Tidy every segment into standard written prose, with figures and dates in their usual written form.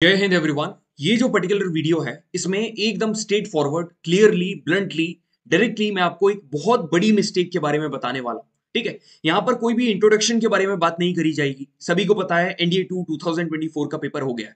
जय हिंद एवरीवन। ये जो पर्टिकुलर वीडियो है इसमें एकदम straight forward, clearly, bluntly, directly मैं आपको एक बहुत बड़ी मिस्टेक के बारे में बताने वाला हूं। ठीक है, यहां पर कोई भी इंट्रोडक्शन के बारे में बात नहीं करी जाएगी। सभी को पता है एनडीए 2 2024 का पेपर हो गया है।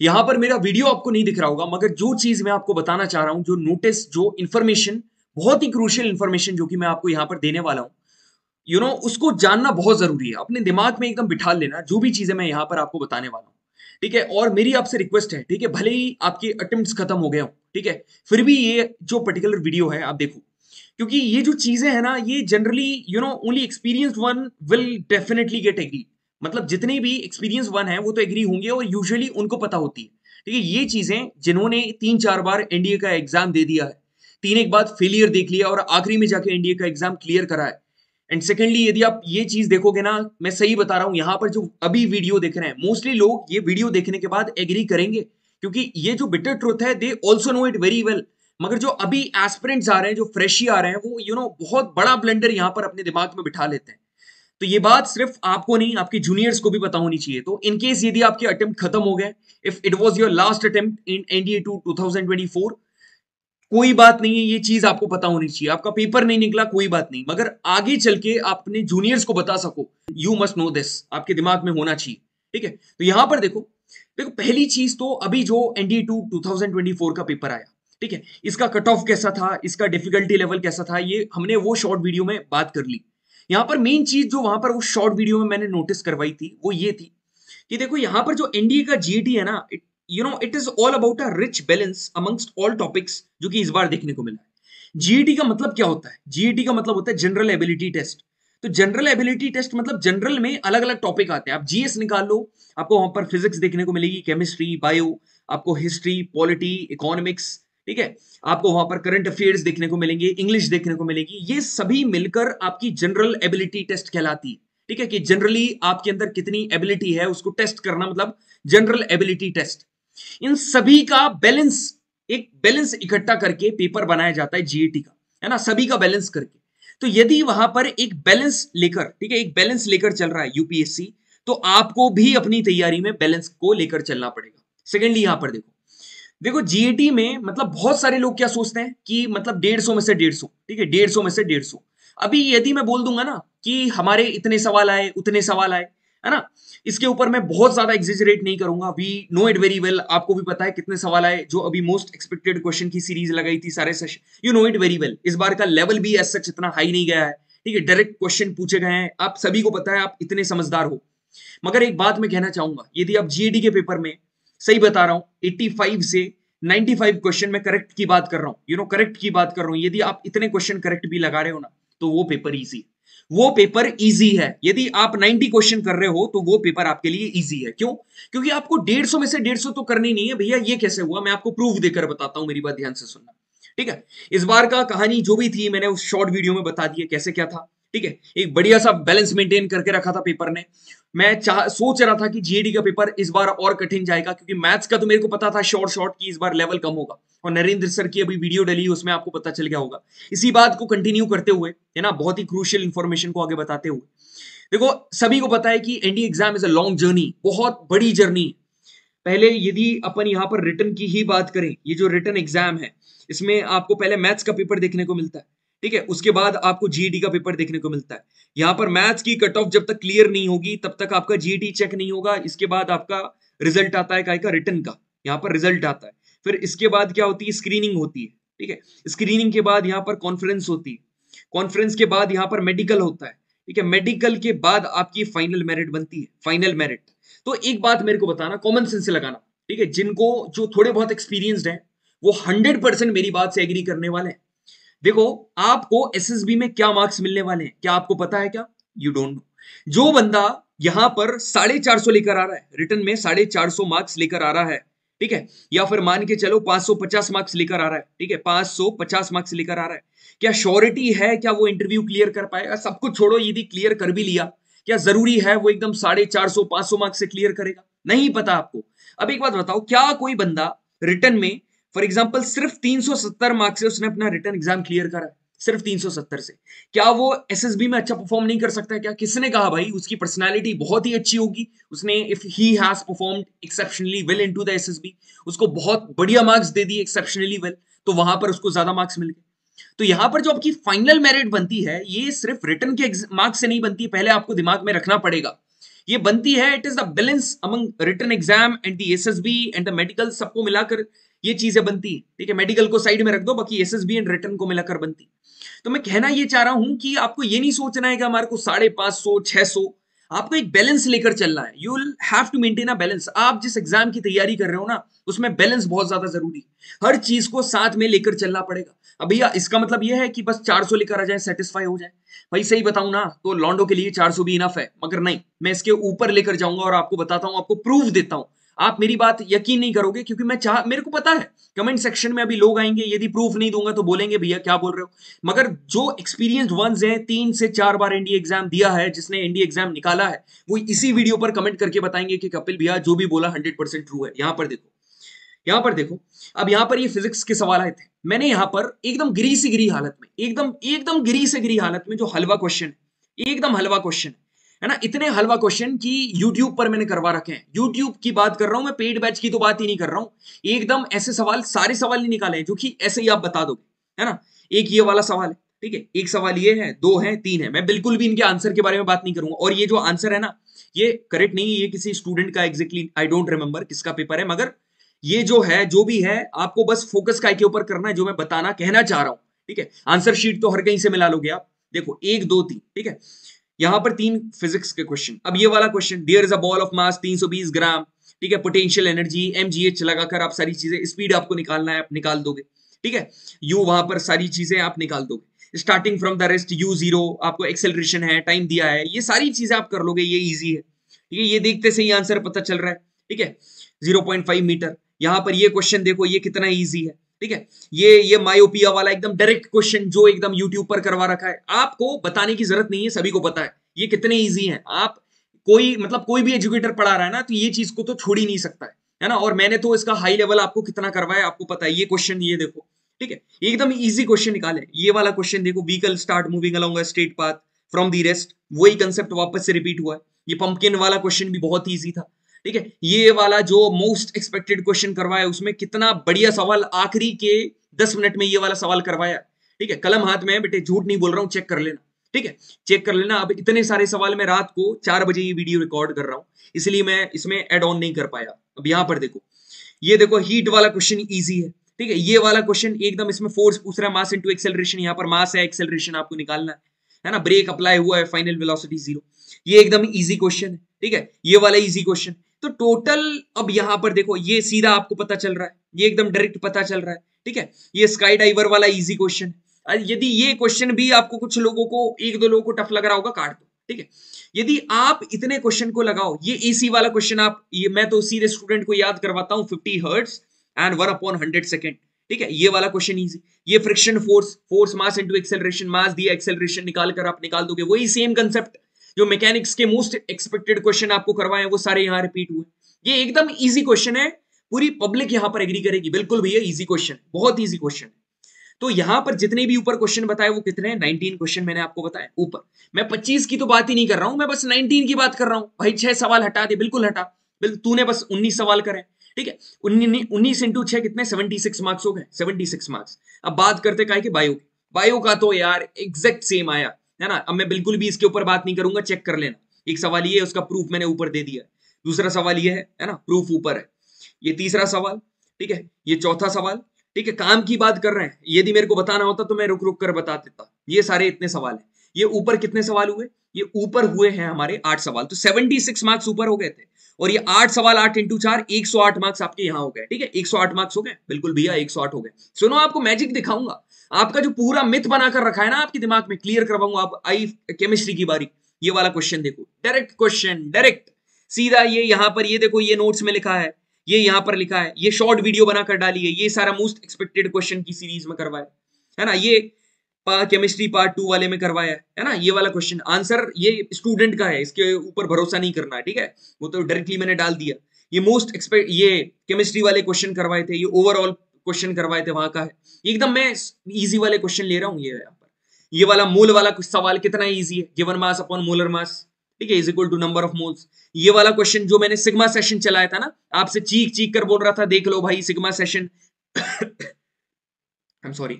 यहां पर मेरा वीडियो आपको नहीं दिख रहा होगा, मगर जो चीज मैं आपको बताना चाह रहा हूं, जो नोटिस, जो इंफॉर्मेशन, बहुत ही क्रूशियल इंफॉर्मेशन जो कि मैं आपको यहां पर देने वाला हूं, उसको जानना बहुत जरूरी है। अपने दिमाग में एकदम बिठा लेना जो भी चीजें मैं यहां पर आपको बताने वाला हूं। ठीक है, और मेरी आपसे रिक्वेस्ट है, ठीक है, भले ही आपके अटेम्प्ट्स खत्म हो गए हो, ठीक है, फिर भी ये जो पर्टिकुलर वीडियो है आप देखो, क्योंकि ये जो चीजें हैं ना, ये generally only experienced one will definitely get agree. मतलब जितने भी एक्सपीरियंस वन है वो तो एग्री होंगे, और यूजुअली उनको पता होती है। ठीक है, ये चीजें जिन्होंने 3-4 बार एनडीए का एग्जाम दे दिया है, तीन एक बार फेलियर देख लिया और आखिरी में जाके एनडीए का एग्जाम क्लियर करा है। एंड सेकेंडली, यदि आप ये चीज देखोगे ना, मैं सही बता रहा हूं, यहां पर जो अभी वीडियो देख रहे हैं, मोस्टली लोग ये वीडियो देखने के बाद एग्री करेंगे, क्योंकि ये जो बिटर ट्रुथ है, they also know it very well. मगर जो अभी एस्पिरेंट्स आ रहे हैं, जो फ्रेशी आ रहे हैं, वो बहुत बड़ा ब्लंडर यहां पर अपने दिमाग में बिठा लेते हैं। तो ये बात सिर्फ आपको नहीं, आपके जूनियर्स को भी पता होनी चाहिए। तो इन केस यदि आपके अटेम्प्ट खत्म हो गए, if it was your last attempt in NDA 2 2024, कोई बात नहीं है, ये चीज आपको पता होनी चाहिए। आपका पेपर नहीं निकला, कोई बात नहीं, मगर आगे चल के आप अपने जूनियर्स को बता सको, यू मस्ट नो दिस, आपके दिमाग में होना चाहिए। ठीक है, तो यहां पर देखो, पहली चीज तो अभी जो एनडीए 2 2024 का पेपर आया, ठीक है, इसका कट ऑफ कैसा था, इसका डिफिकल्टी लेवल कैसा था, ये हमने वो शॉर्ट वीडियो में बात कर ली। यहां पर मेन चीज जो वहां पर वो शॉर्ट वीडियो में मैंने नोटिस करवाई थी, वो ये थी कि देखो, यहां पर जो एनडीए का जीईटी है ना, it is all about a rich balance amongst all topics, जो कि इस बार देखने को मिला है। जीईटी का मतलब क्या होता है? जीईटी का मतलब होता है जनरल एबिलिटी टेस्ट। तो जनरल एबिलिटी टेस्ट मतलब जनरल में अलग अलग टॉपिक आते हैं। आप जीएस निकाल लो, आपको वहां पर फिजिक्स देखने को मिलेगी, केमिस्ट्री, बायो, आपको हिस्ट्री, पॉलिटी, इकोनॉमिक्स, ठीक है, आपको वहां पर करंट अफेयर्स देखने को मिलेंगे, इंग्लिश देखने को मिलेगी। ये सभी मिलकर आपकी जनरल एबिलिटी टेस्ट कहलाती है। ठीक है, कि जनरली आपके अंदर कितनी एबिलिटी है उसको टेस्ट करना, मतलब जनरल एबिलिटी टेस्ट। इन सभी का बैलेंस, एक बैलेंस इकट्ठा करके पेपर बनाया जाता है जीएटी का, है ना, सभी का बैलेंस करके। तो यदि वहां पर एक बैलेंस लेकर, ठीक है, एक बैलेंस लेकर चल रहा है यूपीएससी, तो आपको भी अपनी तैयारी में बैलेंस को लेकर चलना पड़ेगा। सेकेंडली, यहां पर देखो, जीएटी में मतलब बहुत सारे लोग क्या सोचते हैं कि मतलब 150 में से 150, ठीक है, 150 में से 150। अभी यदि मैं बोल दूंगा ना कि हमारे इतने सवाल आए, उतने सवाल आए, है ना, इसके ऊपर मैं बहुत ज्यादा एग्जेजरेट नहीं करूंगा। We know it very well, आपको भी पता है कितने सवाल आए। जो अभी मोस्ट एक्सपेक्टेड क्वेश्चन की सीरीज लगाई थी सारे session, you know it very well, इस बार का लेवल भी एज सच इतना हाई नहीं गया है। ठीक है, डायरेक्ट क्वेश्चन पूछे गए हैं, आप सभी को पता है, आप इतने समझदार हो। मगर एक बात मैं कहना चाहूंगा, यदि आप जीएडी के पेपर में, सही बता रहा हूं, 85 से 95 क्वेश्चन में करेक्ट की बात कर रहा हूं, करेक्ट की बात कर रहा हूं, यदि आप इतने क्वेश्चन करेक्ट भी लगा रहे हो ना, तो वो पेपर इजी है। वो पेपर इजी है। यदि आप 90 क्वेश्चन कर रहे हो तो वो पेपर आपके लिए इजी है। क्यों? क्योंकि आपको 150 में से 150 तो करनी नहीं है भैया। ये कैसे हुआ, मैं आपको प्रूफ देकर बताता हूं, मेरी बात ध्यान से सुनना। ठीक है, इस बार का कहानी जो भी थी मैंने उस शॉर्ट वीडियो में बता दी है कैसे क्या था। ठीक है, एक बढ़िया सा बैलेंस मेंटेन करके रखा था पेपर ने। मैं सोच रहा था कि जीएडी का पेपर इस बार और कठिन जाएगा, क्योंकि मैथ्स का तो मेरे को पता था शॉर्ट शॉर्ट की इस बार लेवल कम होगा। और नरेंद्र सर की अभी वीडियो डली, उसमें आपको पता चल गया होगा। इसी बात को कंटिन्यू करते हुए, है ना, बहुत ही क्रूशियल इंफॉर्मेशन को आगे बताते हुए, देखो, सभी को पता है कि NDA exam is a long journey, बहुत बड़ी जर्नी। पहले यदि अपन यहां पर रिटर्न की ही बात करें, ये जो रिटर्न एग्जाम है, इसमें आपको पहले मैथ्स का पेपर देखने को मिलता है। ठीक है, उसके बाद आपको जीईडी का पेपर देखने को मिलता है। यहां पर मैथ्स की कट ऑफ जब तक क्लियर नहीं होगी तब तक आपका जीईडी चेक नहीं होगा। इसके बाद आपका रिजल्ट आता है, का रिटर्न का, यहां पर रिजल्ट आता है। फिर इसके बाद क्या होती है, स्क्रीनिंग होती है। ठीक है, स्क्रीनिंग के बाद यहां पर कॉन्फ्रेंस होती है। कॉन्फ्रेंस के बाद यहां पर मेडिकल होता है। ठीक है, मेडिकल के बाद आपकी फाइनल मेरिट बनती है, फाइनल मेरिट। तो एक बात मेरे को बताना, कॉमन सेंस से लगाना, ठीक है, जिनको जो थोड़े बहुत एक्सपीरियंस्ड हैं, वो 100% मेरी बात से एग्री करने वाले हैं। देखो, आपको एसएसबी में क्या मार्क्स मिलने वाले हैं, क्या आपको पता है? क्या यू डोंट नो? जो बंदा यहां पर 450 लेकर आ रहा है, रिटर्न में 450 मार्क्स लेकर आ रहा है, ठीक है, या फिर मान के चलो 550 मार्क्स लेकर आ रहा है, ठीक है, 550 मार्क्स लेकर आ रहा है, क्या श्योरिटी है क्या वो इंटरव्यू क्लियर कर पाएगा? सब कुछ छोड़ो, यदि क्लियर कर भी लिया, क्या जरूरी है वो एकदम 450 500 मार्क्स से क्लियर करेगा? नहीं पता आपको। अब एक बात बताओ, क्या कोई बंदा रिटर्न में, फॉर एग्जाम्पल, सिर्फ 370 मार्क्स से उसने अपना रिटर्न एग्जाम क्लियर करा है? सिर्फ 370 से। क्या वो एसएसबी में अच्छा परफॉर्म नहीं कर सकता है क्या? किसने कहा भाई? उसकी पर्सनालिटी बहुत ही अच्छी होगी, उसने if he has performed exceptionally well into the SSB, उसको बहुत बढ़िया मार्क्स दे दिए एक्सेप्शनली वेल, तो वहां पर उसको ज्यादा मार्क्स मिल गए। तो यहां पर जो आपकी फाइनल मेरिट बनती है, ये सिर्फ रिटर्न के मार्क्स से नहीं बनती, पहले आपको दिमाग में रखना पड़ेगा। ये बनती है, it is the balance among written exam and the SSB and the medical, सबको मिलाकर ये चीजें बनती है। ठीक है, मेडिकल को साइड में रख दो, बाकी एसएसबी एंड रिटन को मिलाकर बनती है। तो मैं कहना ये चाह रहा हूं कि आपको ये नहीं सोचना है कि हमारे को 550 600, आपको एक बैलेंस लेकर चलना है। You will have to maintain a balance. आप जिस एग्जाम की तैयारी कर रहे हो ना, उसमें बैलेंस बहुत ज्यादा जरूरी है, हर चीज को साथ में लेकर चलना पड़ेगा। अब भैया इसका मतलब यह है कि बस 400 लेकर आ जाए, सेटिस्फाई हो जाए। भाई सही बताऊं ना, तो लॉन्डो के लिए 400 भी इनफ है, मगर नहीं, मैं इसके ऊपर लेकर जाऊंगा और आपको बताता हूं, आपको प्रूफ देता हूं। आप मेरी बात यकीन नहीं करोगे, क्योंकि मेरे को पता है कमेंट सेक्शन में अभी लोग आएंगे, यदि प्रूफ नहीं दूंगा तो बोलेंगे भैया क्या बोल रहे हो। मगर जो एक्सपीरियंस्ड वंस हैं, 3 से 4 बार एनडीए एग्जाम दिया है, जिसने एनडीए एग्जाम निकाला है, वो इसी वीडियो पर कमेंट करके बताएंगे कि कपिल भैया जो भी बोला 100% ट्रू है। यहां पर देखो, यहां पर देखो, अब यहां पर ये फिजिक्स के सवाल आए थे, मैंने यहां पर एकदम गिरी से गिरी हालत में, एकदम एकदम गिरी से गिरी हालत में, जो हलवा क्वेश्चन है, एकदम हलवा क्वेश्चन है ना, इतने हलवा क्वेश्चन कि YouTube पर मैंने करवा रखे हैं। YouTube की बात कर रहा हूं मैं, पेड बैच की तो बात ही नहीं कर रहा हूं। एकदम ऐसे सवाल, सारे सवाल नहीं निकाले हैं जो कि ऐसे ही आप बता दोगे, है ना। एक ये वाला सवाल है, ठीक है, एक सवाल ये है, 2 है, 3 है, मैं बिल्कुल भी इनके आंसर के बारे में बात नहीं करूंगा। और ये जो आंसर है ना, ये करेक्ट नहीं है, ये किसी स्टूडेंट का एग्जैक्टली आई डोंट रिमेंबर किसका पेपर है, मगर ये जो है, जो भी है, आपको बस फोकस काय के ऊपर करना है, जो मैं बताना कहना चाह रहा हूं। ठीक है, आंसर शीट तो हर कहीं से मिला लोगे आप। देखो 1 2 3, ठीक है, यहां पर 3 फिजिक्स के क्वेश्चन। अब ये वाला question, there is a ball of mass 320 gram, ठीक है, पोटेंशियल एनर्जी mgh लगाकर आप सारी चीजें, स्पीड आपको निकालना है, आप निकाल दोगे। ठीक है, यू वहां पर सारी चीजें आप निकाल दोगे। Starting from the rest u0, आपको एक्सेलरेशन है, टाइम दिया है, ये सारी चीजें आप कर लोगे, ये इजी है। ठीक है, ये देखते से ही आंसर पता चल रहा है। ठीक है, 0.5 मीटर। यहां पर ये क्वेश्चन देखो, ये कितना इजी है। ठीक है, ये मायोपिया वाला एकदम डायरेक्ट क्वेश्चन जो एकदम यूट्यूब पर करवा रखा है, आपको बताने की जरूरत नहीं है, सभी को पता है ये कितने इजी हैं। आप कोई मतलब कोई भी एजुकेटर पढ़ा रहा है ना, तो ये चीज को तो छोड़ ही नहीं सकता है ना। और मैंने तो इसका हाई लेवल आपको कितना करवाया आपको पता है। ये क्वेश्चन ये देखो, ठीक है, एकदम इजी क्वेश्चन निकाले। ये वाला क्वेश्चन देखो, vehicle start moving along a straight path from the rest, वही कंसेप्ट वापस से रिपीट हुआ है। ये पंपकिन वाला क्वेश्चन भी बहुत ईजी था। ठीक है, ये वाला जो मोस्ट एक्सपेक्टेड क्वेश्चन करवाया, उसमें कितना बढ़िया सवाल, आखिरी के 10 मिनट में ये वाला सवाल करवाया। ठीक है, कलम हाथ में है बेटे, झूठ नहीं बोल रहा हूं, चेक कर लेना। ठीक है, चेक कर लेना। अब इतने सारे सवाल मैं रात को 4 बजे ये वीडियो रिकॉर्ड कर रहा हूं, इसलिए मैं इसमें एड ऑन नहीं कर पाया। अब यहां पर देखो, ये देखो हीट वाला क्वेश्चन इजी है। ठीक है, ये वाला क्वेश्चन एकदम, इसमें फोर्स पूछ रहा है, मास इनटू एक्सेलरेशन, यहां पर मास है, एक्सेलरेशन आपको निकालना है ना। ब्रेक अप्लाई हुआ है, फाइनल वेलोसिटी 0, ये एकदम इजी क्वेश्चन है। ठीक है, ये वाला इजी क्वेश्चन। तो टोटल अब यहां पर देखो, ये सीधा आपको पता चल रहा है, ये एकदम डायरेक्ट पता चल रहा है। ठीक है, ये स्काई डाइवर वाला इजी क्वेश्चन। यदि ये क्वेश्चन भी आपको, कुछ लोगों को, 1 2 लोगों को टफ लग रहा होगा, काट दो। ठीक है, यदि आप इतने क्वेश्चन को लगाओ, ये एसी वाला क्वेश्चन आप, ये मैं तो सीधे स्टूडेंट को याद करवाता हूं, 50 हर्ट्ज एंड 1/100 सेकेंड। ठीक है, ये वाला क्वेश्चन इजी। ये friction force, force mass into acceleration, mass दिया, एक्सेलरेशन निकाल कर आप निकाल दोगे। वही सेम कंसेप्ट जो मैकेनिक्स के मोस्ट एक्सपेक्टेड क्वेश्चन आपको करवाए, वो सारे यहां रिपीट हुए। ये एकदम इजी क्वेश्चन है, पूरी पब्लिक यहां पर एग्री करेगी, बिल्कुल भैया इजी क्वेश्चन, बहुत इजी क्वेश्चन है। तो यहां पर जितने भी ऊपर क्वेश्चन बताए, वो कितने हैं? 19 क्वेश्चन मैंने आपको बताया ऊपर। मैं 25 की तो बात ही नहीं कर रहा हूं, मैं बस 19 की बात कर रहा हूं। भाई 6 सवाल हटा दे, बिल्कुल हटा, तूने बस 19 सवाल करे। ठीक है, 19 इंटू 6 कितने? 76 मार्क्स हो गए, 76 मार्क्स। अब बात करते काहे कि बायो की। बायो का तो यार एग्जैक्ट सेम आया है ना। अब मैं बिल्कुल भी इसके ऊपर बात नहीं करूंगा, चेक कर लेना। एक सवाल ये है, उसका प्रूफ मैंने ऊपर दे दिया है। दूसरा सवाल ये है ना, प्रूफ ऊपर है। ये तीसरा सवाल, ठीक है, ये चौथा सवाल। ठीक है, काम की बात कर रहे हैं, यदि मेरे को बताना होता तो मैं रुक रुक कर बता देता। ये सारे इतने सवाल हैं। ये ऊपर कितने सवाल हुए? ये ऊपर हुए हैं हमारे 8 सवाल, तो 76 मार्क्स ऊपर हो गए थे। और ये 8 सवाल, 8 इंटू 4, 108 मार्क्स आपके यहां हो गए। ठीक है, 108 मार्क्स हो गए, बिल्कुल भैया 108 हो गए। सुनो, आपको मैजिक दिखाऊंगा। आपका जो पूरा मिथ बनाकर रखा है ना आपके दिमाग में, क्लियर करवाऊंगा। अब आई केमिस्ट्री की बारी। ये वाला क्वेश्चन देखो, डायरेक्ट क्वेश्चन, डायरेक्ट सीधा। ये यहां पर, ये देखो, ये नोट्स में लिखा है, ये यहां पर लिखा है, ये शॉर्ट वीडियो बनाकर डाली है। ये सारा मोस्ट एक्सपेक्टेड क्वेश्चन की सीरीज में करवाया है ना। ये केमिस्ट्री पार्ट 2 वाले में करवाया है ना। ये वाला क्वेश्चन आंसर ये स्टूडेंट का है, इसके ऊपर भरोसा नहीं करना है। ठीक है, वो तो डायरेक्टली मैंने डाल दिया। ये मोस्ट एक्सपेक्ट, ये केमिस्ट्री वाले क्वेश्चन करवाए थे, ये ओवरऑल क्वेश्चन करवाए थे, वहां का है। एकदम मैं इजी वाले क्वेश्चन ले रहा हूं ये यहाँ पर। ये वाला मोल वाला कुछ सवाल कितना इजी है, given mass upon molar mass, ठीक है, is equal to number of moles. ये वाला क्वेश्चन जो मैंने सिग्मा सेशन चलाया था ना, आपसे चीख चीख कर बोल रहा था देख लो भाई sigma session I am sorry,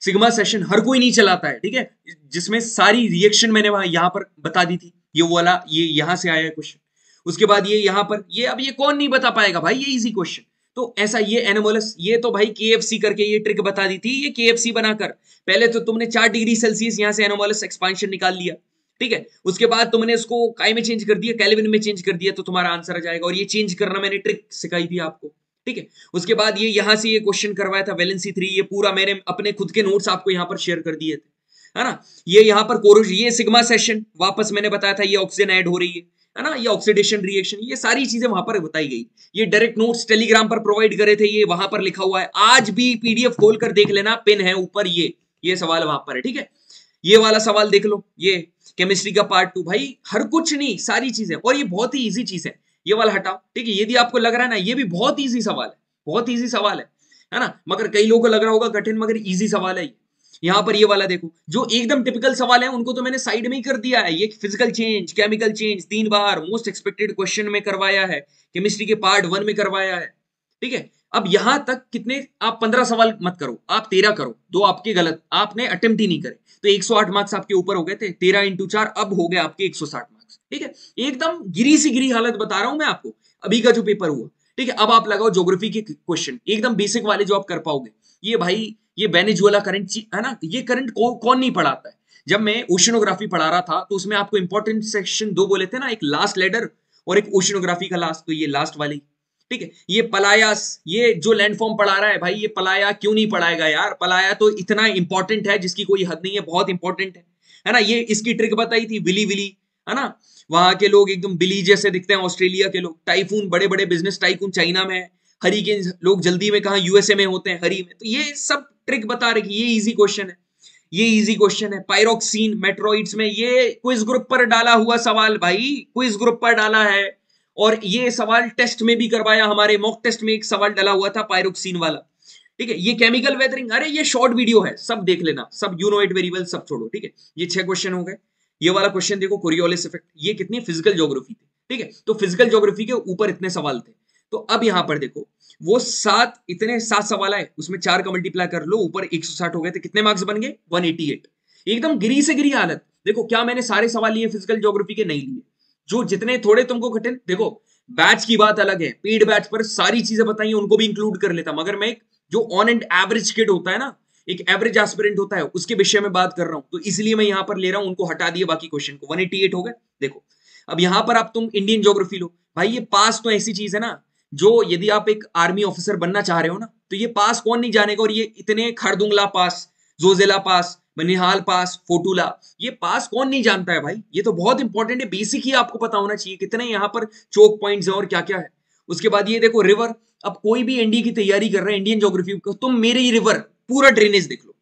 sigma session हर कोई नहीं चलाता है, ठीक है, जिसमें सारी रिएक्शन मैंने वहां यहां पर बता दी थी। ये वाला ये यहां से आया है क्वेश्चन, उसके बाद ये यहां पर, ये अब ये कौन नहीं बता पाएगा भाई, ये इजी क्वेश्चन। तो ऐसा ये एनोमलस, ये तो भाई केएफसी करके ये ट्रिक बता दी थी, ये केएफसी बनाकर पहले तो तुमने 4 डिग्री सेल्सियस यहां से एनोमलस एक्सपांशन निकाल लिया, ठीक है, उसके बाद तुमने इसको काय में चेंज कर दिया, केल्विन में चेंज कर दिया, तो तुम्हारा आंसर आ जाएगा। और ये चेंज करना मैंने ट्रिक सिखाई थी आपको, ठीक है। उसके बाद ये यहां से ये क्वेश्चन करवाया था वैलेंसी 3, ये पूरा मैंने अपने खुद के नोट्स आपको यहां पर शेयर कर दिए थे, है ना। ये यहां पर कोरोज, ये सिग्मा सेशन वापस मैंने बताया था, ये ऑक्सीजन ऐड हो रही है ना, ये ऑक्सीडेशन रिएक्शन, ये सारी चीजें वहां पर बताई गई। ये डायरेक्ट नोट्स टेलीग्राम पर प्रोवाइड करे थे, ये वहां पर लिखा हुआ है, आज भी पीडीएफ खोल कर देख लेना, पिन है ऊपर, ये सवाल वहां पर है, ठीक है। ये वाला सवाल देख लो, ये केमिस्ट्री का पार्ट 2, भाई हर कुछ नहीं, सारी चीजें, और ये बहुत ही इजी चीज है। ये वाला हटाओ, ठीक है, यदि आपको लग रहा है ना ये भी बहुत इजी सवाल है, बहुत इजी सवाल है ना, मगर कई लोगों को लग रहा होगा कठिन, मगर इजी सवाल है। यहां पर ये वाला देखो, जो एकदम टिपिकल सवाल है उनको तो मैंने साइड में ही कर दिया है। ये फिजिकल चेंज, केमिकल चेंज 3 बार मोस्ट एक्सपेक्टेड क्वेश्चन में करवाया है, केमिस्ट्री के पार्ट 1 में करवाया है, ठीक है। अब यहां तक कितने, आप 15 सवाल मत करो, आप 13 करो, 2 आपके गलत, आपने अटेम्प्ट ही नहीं करे, तो 108 मार्क्स आपके ऊपर हो गए थे, 13 इंटू 4 अब हो गए आपके 160 मार्क्स, ठीक है। एकदम गिरी सी गिरी हालत बता रहा हूं मैं आपको, अभी का जो पेपर हुआ, ठीक है। अब आप लगाओ ज्योग्राफी के क्वेश्चन, एकदम बेसिक वाले जो आप कर पाओगे। ये भाई ये वेनेजुएला करंट है ना, ये करंट कौन नहीं पढ़ाता है। जब मैं ओशिनोग्राफी पढ़ा रहा था तो उसमें आपको इंपॉर्टेंट सेक्शन 2 बोले थे ना, एक लास्ट लेडर और एक ओशिनोग्राफी का लास्ट, तो ये लास्ट वाली, ठीक है। ये पलायास, ये जो लैंडफॉर्म पढ़ा रहा है भाई, ये पलाया क्यों नहीं पढ़ाएगा यार, पलाया तो इतना इंपॉर्टेंट है जिसकी कोई हद नहीं है, बहुत इंपॉर्टेंट है ना। ये इसकी ट्रिक बताई थी, विली विली, है ना, वहां के लोग एकदम बिली जैसे दिखते हैं, ऑस्ट्रेलिया के लोग, टाइफून, बड़े बड़े बिजनेस टाइकून चाइना में है, हरिकेन लोग जल्दी में कहा यूएसए में होते हैं, हरी में, तो ये सब ट्रिक बता रही, ये इजी क्वेश्चन है, ये इजी क्वेश्चन है। पायरोक्सिन मेट्रोइड्स में, ये क्विज ग्रुप पर डाला हुआ सवाल भाई, क्विज ग्रुप पर डाला है, और ये सवाल टेस्ट में भी करवाया, हमारे मॉक टेस्ट में एक सवाल डाला हुआ था पायरोक्सिन वाला, ठीक है। ये केमिकल वेदरिंग, अरे ये शॉर्ट वीडियो है, सब देख लेना, सब you know it very well, सब छोड़ो, ठीक है। ये 6 क्वेश्चन हो गए। ये वाला क्वेश्चन देखो, कोरियोलिस इफेक्ट, ये कितनी फिजिकल ज्योग्राफी थी, ठीक है, तो फिजिकल ज्योग्राफी के ऊपर इतने सवाल थे। तो अब यहां पर देखो, वो 7 सवाल आए, उसमें 4 का मल्टीप्लाई कर लो, ऊपर 160 हो गए थे, कितने मार्क्स बन गए 188, एकदम गिरी से गिरी हालत। देखो क्या मैंने सारे सवाल लिए फिजिकल ज्योग्राफी के, नहीं लिए, जो जितने थोड़े तुमको कठिन, देखो बैच की बात अलग है, पेड बैच पर सारी चीजें बताई उनको भी इंक्लूड कर लेता, मगर मैं जो ऑन एंड एवरेज किड होता है ना, एक एवरेज एस्पिरेंट होता है, उसके विषय में बात कर रहा हूं, तो इसलिए मैं यहां पर ले रहा हूं, उनको हटा दिए बाकी क्वेश्चन को, 188 हो गए। देखो अब यहां पर आप तुम इंडियन ज्योग्राफी लो भाई, ये पास तो ऐसी चीज है ना, जो यदि आप एक आर्मी ऑफिसर बनना चाह रहे हो ना, तो ये पास कौन नहीं जानेगा, और ये इतने खरदुंगला पास, जोजिला पास, बनिहाल पास, फोटूला, ये पास कौन नहीं जानता है भाई, ये तो बहुत इंपॉर्टेंट है, बेसिक ही आपको पता होना चाहिए, कितने यहाँ पर चोक पॉइंट्स हैं और क्या क्या है। उसके बाद ये देखो रिवर, अब कोई भी एनडीए की तैयारी कर रहे हैं, इंडियन ज्योग्राफी, तुम मेरे ही रिवर पूरा ड्रेनेज देख लो,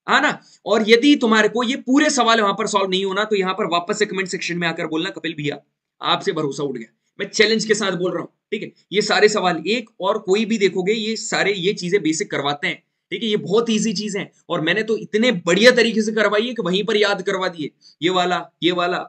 है ना। और यदि तुम्हारे को ये पूरे सवाल वहां पर सॉल्व नहीं होना, तो यहां पर वापस से कमेंट सेक्शन में आकर बोलना कपिल भैया आपसे भरोसा उठ गया, मैं चैलेंज के साथ बोल रहा हूं, ठीक है। ये सारे सवाल एक और कोई भी देखोगे, ये सारे ये चीजें बेसिक करवाते हैं, ठीक है, ये बहुत इजी चीज है, और मैंने तो इतने बढ़िया तरीके से करवाई है कि वहीं पर याद करवा दिए। ये वाला,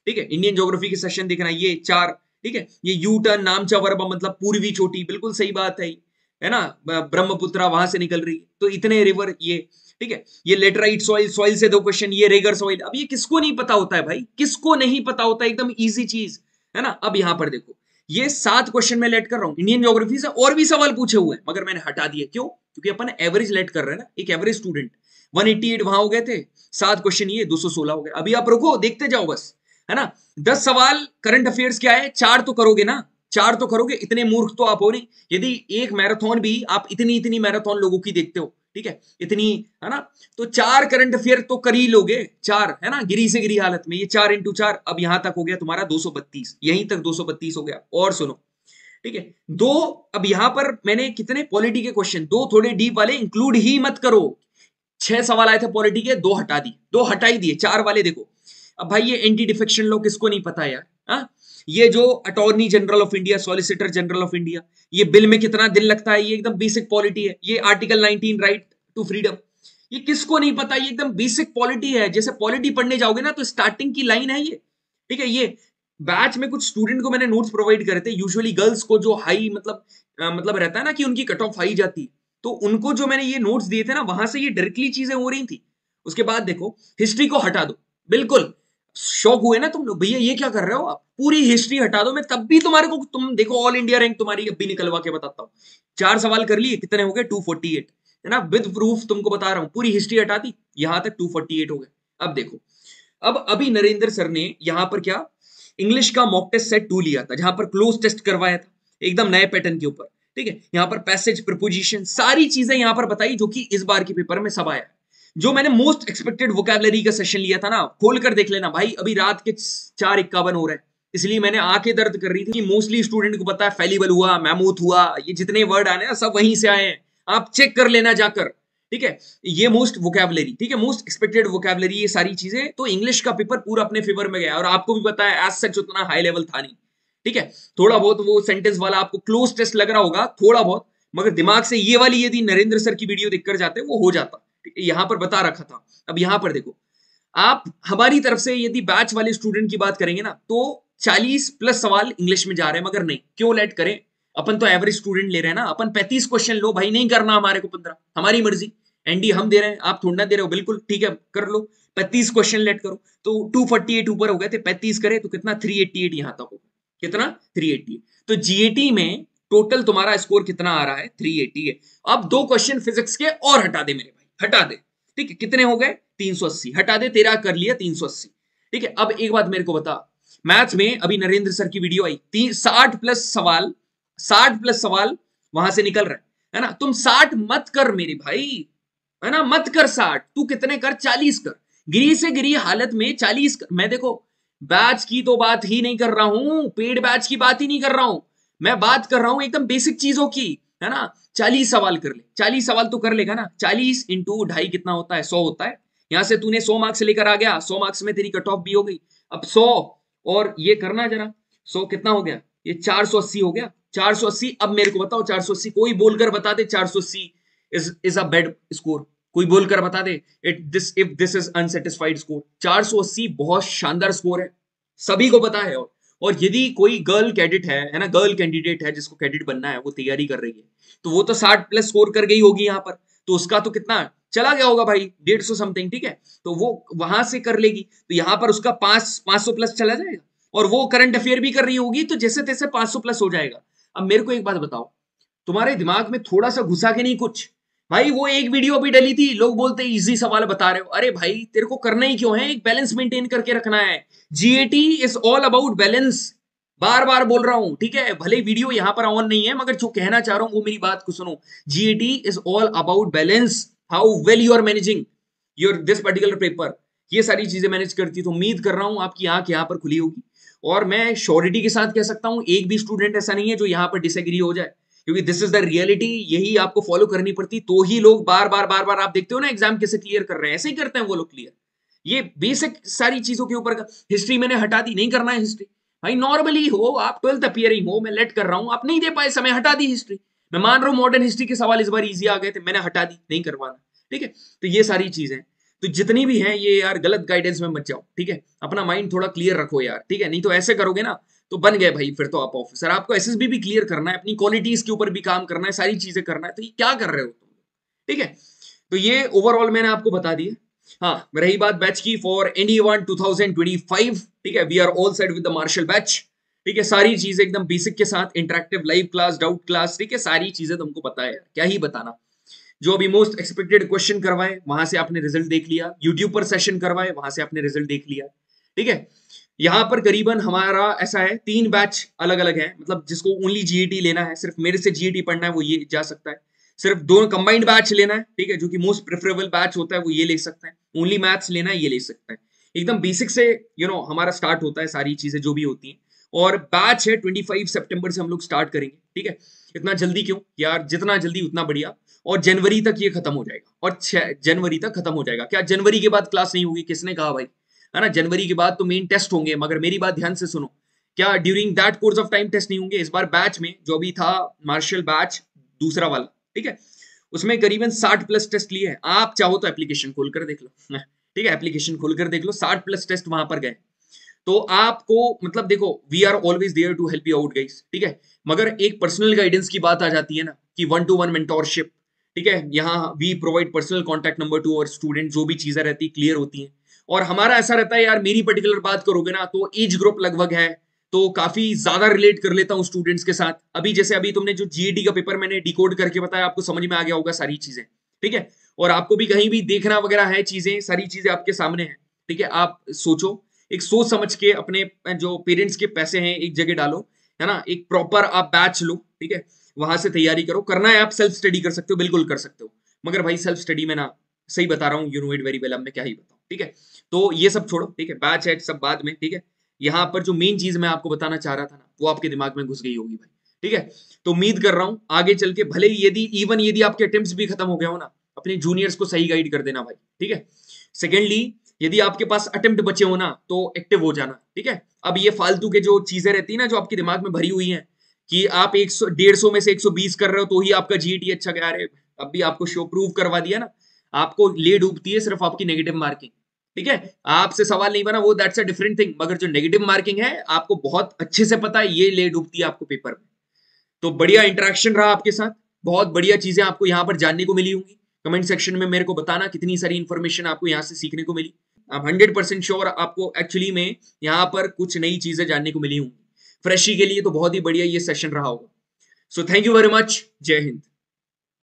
ठीक है, इंडियन ज्योग्राफी के सेशन देखना, ये 4, ठीक है। ये यू टर्न नामचा वर्बा, मतलब पूर्वी चोटी, बिल्कुल सही बात है ना, ब्रह्मपुत्रा वहां से निकल रही है, तो इतने रिवर, ये ठीक है। ये लेटराइट सॉइल, सॉइल से 2 क्वेश्चन, ये रेगर सॉइल, अब ये किसको नहीं पता होता है भाई, किसको नहीं पता होता, एकदम इजी चीज है ना। अब यहां पर देखो, ये 7 क्वेश्चन मैं लेट कर रहा हूं इंडियन ज्योग्राफी से, और भी सवाल पूछे हुए हैं, मगर मैंने हटा दिए, क्यों, क्योंकि अपन एवरेज लेट कर रहे हैं ना, एक एवरेज स्टूडेंट, 188 वहां हो गए थे, 7 क्वेश्चन ये 216 हो गए। अभी आप रुको, देखते जाओ बस, है ना। 10 सवाल करंट अफेयर्स क्या है, 4 तो करोगे ना, 4 तो करोगे, इतने मूर्ख तो आप हो नहीं। यदि एक मैराथन भी आप इतनी मैराथन लोगों की देखते हो, ठीक है, इतनी, है ना, तो 4 करंट अफेयर तो कर ही लोगे, 4, है ना, गिरी से गिरी हालत में, ये 4 इंटू 4, अब यहां तक हो गया तुम्हारा 232, यहीं तक 232 हो गया। और सुनो, ठीक है, 2, अब यहां पर मैंने कितने पॉलिटी के क्वेश्चन, 2 थोड़े डीप वाले इंक्लूड ही मत करो, 6 सवाल आए थे पॉलिटी के, 2 हटा दिए, 2 हटा ही दिए, 4 वाले देखो। अब भाई ये एंटी डिफेक्शन लॉ किसको नहीं पता यार, हाँ, ये जो attorney general of India, solicitor general of India, ये बिल में कितना दिन लगता है, ये एकदम बेसिक पॉलिटी है। ये आर्टिकल 19 राइट टू फ्रीडम, ये किसको नहीं पता, ये एकदम बेसिक पॉलिटी है। जैसे पॉलिटी पढ़ने जाओगे ना तो स्टार्टिंग की लाइन है ये, ठीक है। ये बैच में कुछ स्टूडेंट को मैंने नोट्स प्रोवाइड करे थे, यूजुअली गर्ल्स को जो हाई मतलब रहता है ना कि उनकी कट ऑफ हाई जाती, तो उनको जो मैंने ये नोट्स दिए थे ना, वहां से ये डायरेक्टली चीजें हो रही थी। उसके बाद देखो हिस्ट्री को हटा दो, बिल्कुल शौक हुए ना तुम लोग, भैया ये क्या कर रहे हो आप, पूरी हिस्ट्री हटा दो। मैं तब भी तुम्हारे को, तुम देखो ऑल इंडिया रैंक तुम्हारी अभी निकलवा के बताता हूँ। 4 सवाल कर लिए, कितने हो गए 248, है ना, विद प्रूफ तुमको बता रहा हूं। पूरी हिस्ट्री हटा दी, यहां तक 248 हो गए। अब देखो, अब अभी नरेंद्र सर ने यहां पर क्या, इंग्लिश का मॉक टेस्ट सेट 2 लिया था, जहां पर क्लोज टेस्ट करवाया था एकदम नए पैटर्न के ऊपर, ठीक है। यहां पर पैसेज, प्रीपोजिशन, सारी चीजें यहां पर बताई जो कि इस बार के पेपर में सब आया है। जो मैंने मोस्ट एक्सपेक्टेड वोकैबुलरी का सेशन लिया था ना, खोल कर देख लेना भाई, अभी रात के 4:51 हो रहे हैं, इसलिए मैंने आंखें दर्द कर रही थी कि मोस्टली स्टूडेंट को पता है फेलिबल हुआ, मैमूथ हुआ, ये जितने वर्ड आने हैं सब वहीं से आए हैं, आप चेक कर लेना जाकर, ठीक है। ये मोस्ट वोकैबुलरी, ठीक है, मोस्ट एक्सपेक्टेड वोकैबुलरी, ये सारी चीजें। तो इंग्लिश का पेपर पूरा अपने फेवर में गया, और आपको भी पता है एज सच उतना हाई लेवल था नहीं, ठीक है। थोड़ा बहुत वो सेंटेंस वाला आपको क्लोज टेस्ट लग रहा होगा थोड़ा बहुत, मगर दिमाग से ये वाली यदि नरेंद्र सर की वीडियो देखकर जाते वो हो जाता, यहां पर बता रखा था। अब यहां पर देखो, आप हमारी तरफ से यदि बैच वाले स्टूडेंट की बात करेंगे ना, तो 40 प्लस सवाल इंग्लिश में जा रहे हैं, मगर नहीं, क्यों लेट करें, अपन तो एवरेज स्टूडेंट ले रहे हैं ना, अपन 35 क्वेश्चन लो भाई, नहीं करना हमारे को 15, हमारी मर्जी, एनडी हम दे रहे हैं, आप थोड़ा दे रहे हो, बिल्कुल ठीक है, कर लो 35 क्वेश्चन लेट करो। तो 248 ऊपर हो गए थे, 35 करे तो कितना 388 यहां तक होगा, कितना 380। तो जीएटी में टोटल तुम्हारा स्कोर कितना आ रहा है, 380 है। अब 2 क्वेश्चन फिजिक्स के और हटा दे मेरे भाई, हटा दे, ठीक है, कितने हो गए 380, हटा दे, तेरा कर लिया 380, ठीक है। अब एक बात मेरे को बता, मैथ्स में अभी नरेंद्र सर की वीडियो आई, 60 प्लस सवाल, 60 प्लस सवाल वहां से निकल रहा है ना, तुम 60 मत कर मेरे भाई, है ना, मत कर 60, तू कितने कर, 40 कर, गिरी से गिरी हालत में 40 कर। मैं देखो बैच की तो बात ही नहीं कर रहा हूं, पेड बैच की बात ही नहीं कर रहा हूं, मैं बात कर रहा हूं एकदम बेसिक चीजों की, है ना। 40 सवाल कर ले, 40 सवाल तो कर लेगा ना, 40 इंटू 2.5 कितना होता है, 100 होता है। यहां से तूने 100 मार्क्स लेकर आ गया, 100 मार्क्स में तेरी कट ऑफ भी हो गई। अब 100 और ये करना जरा, 100 कितना हो गया, ये 480 हो गया, 480। अब मेरे को बताओ 480, कोई बोलकर बता दे 480 इज अ बैड स्कोर, कोई बोलकर बता they if this is unsatisfied score. 480 बहुत शानदार स्कोर है, सभी को पता है। और यदि कोई गर्ल कैडेट है ना, गर्ल कैंडिडेट है जिसको कैडेट बनना है, वो तैयारी कर रही है, तो वो तो 60 प्लस स्कोर कर गई होगी यहाँ पर, तो उसका तो कितना चला गया होगा भाई, 150 समथिंग, ठीक है। तो वो वहां से कर लेगी, तो यहाँ पर उसका 500 प्लस चला जाएगा, और वो करंट अफेयर भी कर रही होगी, तो जैसे तैसे 500 प्लस हो जाएगा। अब मेरे को एक बात बताओ, तुम्हारे दिमाग में थोड़ा सा घुसा के नहीं कुछ, भाई वो एक वीडियो भी डली थी, लोग बोलते इजी सवाल बता रहे हो, अरे भाई तेरे को करना ही क्यों है, एक बैलेंस मेंटेन करके रखना है। GAT is all about balance, बार बार बोल रहा हूं, ठीक है, भले वीडियो यहां पर ऑन नहीं है, मगर जो कहना चाह रहा हूं वो मेरी बात को सुनो। GAT is all about balance, how well you are managing your this particular paper, ये सारी चीजें मैनेज करती। तो उम्मीद कर रहा हूं आपकी आंख यहां पर खुली होगी, और मैं श्योरिटी के साथ कह सकता हूं एक भी स्टूडेंट ऐसा नहीं है जो यहां पर डिसएग्री हो जाए, क्योंकि दिस इज द रियलिटी, यही आपको फॉलो करनी पड़ती, तो ही लोग बार बार आप देखते हो ना एग्जाम कैसे क्लियर कर रहे हैं, ऐसे ही करते हैं वो लोग क्लियर। ये बेसिक सारी चीजों के ऊपर, हिस्ट्री मैंने हटा दी, नहीं करना है हिस्ट्री भाई, नॉर्मली हो आप 12th अपियरिंग हो, मैं लेट कर रहा हूं, आप नहीं दे पाए समय, हटा दी हिस्ट्री। मैं मान रहा हूं मॉडर्न हिस्ट्री के सवाल इस बार इजी आ गए थे, मैंने हटा दी, नहीं करवाना, ठीक है। तो ये सारी चीजें, तो जितनी भी हैं ये यार गलत गाइडेंस में मत जाओ, ठीक है, अपना माइंड थोड़ा क्लियर रखो यार, ठीक है, नहीं तो ऐसे करोगे ना तो बन गए भाई, फिर तो आप ऑफिसर। आपको एसएसबी भी क्लियर करना है, अपनी क्वालिटीज के ऊपर भी काम करना है, सारी चीजें करना है, तो ये क्या कर रहे हो तुम, ठीक है। तो ये ओवरऑल मैंने आपको बता दिया। हाँ, रही बात बैच की फॉर ND1 2025, ठीक है, we are all set with the Marshal batch, ठीक है, सारी चीजें एकदम बेसिक के साथ, interactive live class, doubt class, ठीक है, सारी चीजें तुमको पता है, क्या ही बताना। जो अभी मोस्ट एक्सपेक्टेड क्वेश्चन करवाए वहां से आपने रिजल्ट देख लिया, यूट्यूब पर सेशन करवाए वहां से आपने रिजल्ट देख लिया, ठीक है। यहाँ पर करीबन हमारा ऐसा है 3 बैच अलग अलग है, मतलब जिसको ओनली जीईटी लेना है, सिर्फ मेरे से जीईटी पढ़ना है वो ये जा सकता है, सिर्फ 2 कंबाइंड बैच लेना है, ठीक है, जो कि मोस्ट प्रेफरेबल बैच होता है वो ये ले सकता है, ओनली मैथ्स लेना है ये ले सकता है। एकदम बेसिक से हमारा स्टार्ट होता है सारी चीजें जो भी होती हैं, और बैच है 25 सितंबर से हम लोग स्टार्ट करेंगे, ठीक है। इतना जल्दी क्यों यार, जितना जल्दी उतना बढ़िया, और जनवरी तक ये खत्म हो जाएगा, और 6 जनवरी तक खत्म हो जाएगा। क्या जनवरी के बाद क्लास नहीं होगी, किसने कहा भाई, है ना, जनवरी के बाद तो मेन टेस्ट होंगे, मगर मेरी बात ध्यान से सुनो, क्या during that course of time test नहीं होंगे? इस बार बैच में जो भी था मार्शल बैच दूसरा वाला, ठीक है, उसमें करीबन 60 प्लस टेस्ट लिए हैं। आप चाहो तो एप्लीकेशन खोलकर देख लो, ठीक है, एप्लीकेशन खोलकर देख लो, 60 प्लस टेस्ट वहां पर गए। तो आपको मतलब देखो, we are always there to help you out guys, ठीक है, मगर एक पर्सनल गाइडेंस की बात आ जाती है ना, कि 1-to-1 मेंटोरशिप, ठीक है, यहाँ we provide personal contact number to our student, जो भी चीजें रहती है क्लियर होती हैं। और हमारा ऐसा रहता है यार, मेरी पर्टिकुलर बात करोगे ना तो एज ग्रुप लगभग है, तो काफी ज्यादा रिलेट कर लेता हूँ स्टूडेंट्स के साथ। अभी जैसे अभी तुमने जो जीईडी का पेपर मैंने डिकोड करके बताया, आपको समझ में आ गया होगा सारी चीजें, ठीक है, और आपको भी कहीं भी देखना वगैरह है चीजें, सारी चीजें आपके सामने है, ठीक है। आप सोचो, एक सोच समझ के अपने जो पेरेंट्स के पैसे हैं एक जगह डालो, है ना, एक प्रॉपर आप बैच लो, ठीक है, वहां से तैयारी करो। करना है आप सेल्फ स्टडी कर सकते हो, बिल्कुल कर सकते हो, मगर भाई सेल्फ स्टडी में ना, सही बता रहा हूँ, you know it very well, अब मैं क्या ही बताऊं, ठीक है। तो ये सब छोड़ो, ठीक है, बैच है सब बाद में, ठीक है। यहाँ पर जो मेन चीज मैं आपको बताना चाह रहा था ना, वो आपके दिमाग में घुस गई होगी भाई, ठीक है। तो उम्मीद कर रहा हूं आगे चल के, भले ही यदि आपके अटेम्प्ट्स भी खत्म हो गया हो ना, अपने जूनियर्स को सही गाइड कर देना भाई, ठीक है। सेकेंडली, यदि आपके पास अटेम्प्ट बचे हो ना, तो एक्टिव हो जाना, ठीक है। अब ये फालतू के जो चीजें रहती है ना, जो आपके दिमाग में भरी हुई हैं, कि आप 100-150 में से 120 कर रहे हो तो ही आपका जीईटी अच्छा गया, अरे अब भी आपको शो प्रूव करवा दिया ना, आपको ले डूबती है सिर्फ आपकी नेगेटिव मार्किंग, ठीक है। आपसे सवाल नहीं बना वो, दैट्स अ डिफरेंट थिंग, मगर जो नेगेटिव मार्किंग है आपको बहुत अच्छे से पता है, ये ले डूबती है आपको पेपर में। तो बढ़िया इंटरेक्शन रहा आपके साथ, बहुत बढ़िया चीजें आपको यहाँ पर जानने को मिली होंगी। कमेंट सेक्शन में मेरे को बताना कितनी सारी इंफॉर्मेशन आपको यहाँ से सीखने को मिली। आप 100% श्योर आपको एक्चुअली में यहाँ पर कुछ नई चीजें जानने को मिली होंगी। फ्रेशी के लिए तो बहुत ही बढ़िया ये सेशन रहा होगा। So thank you very much, जय हिंद।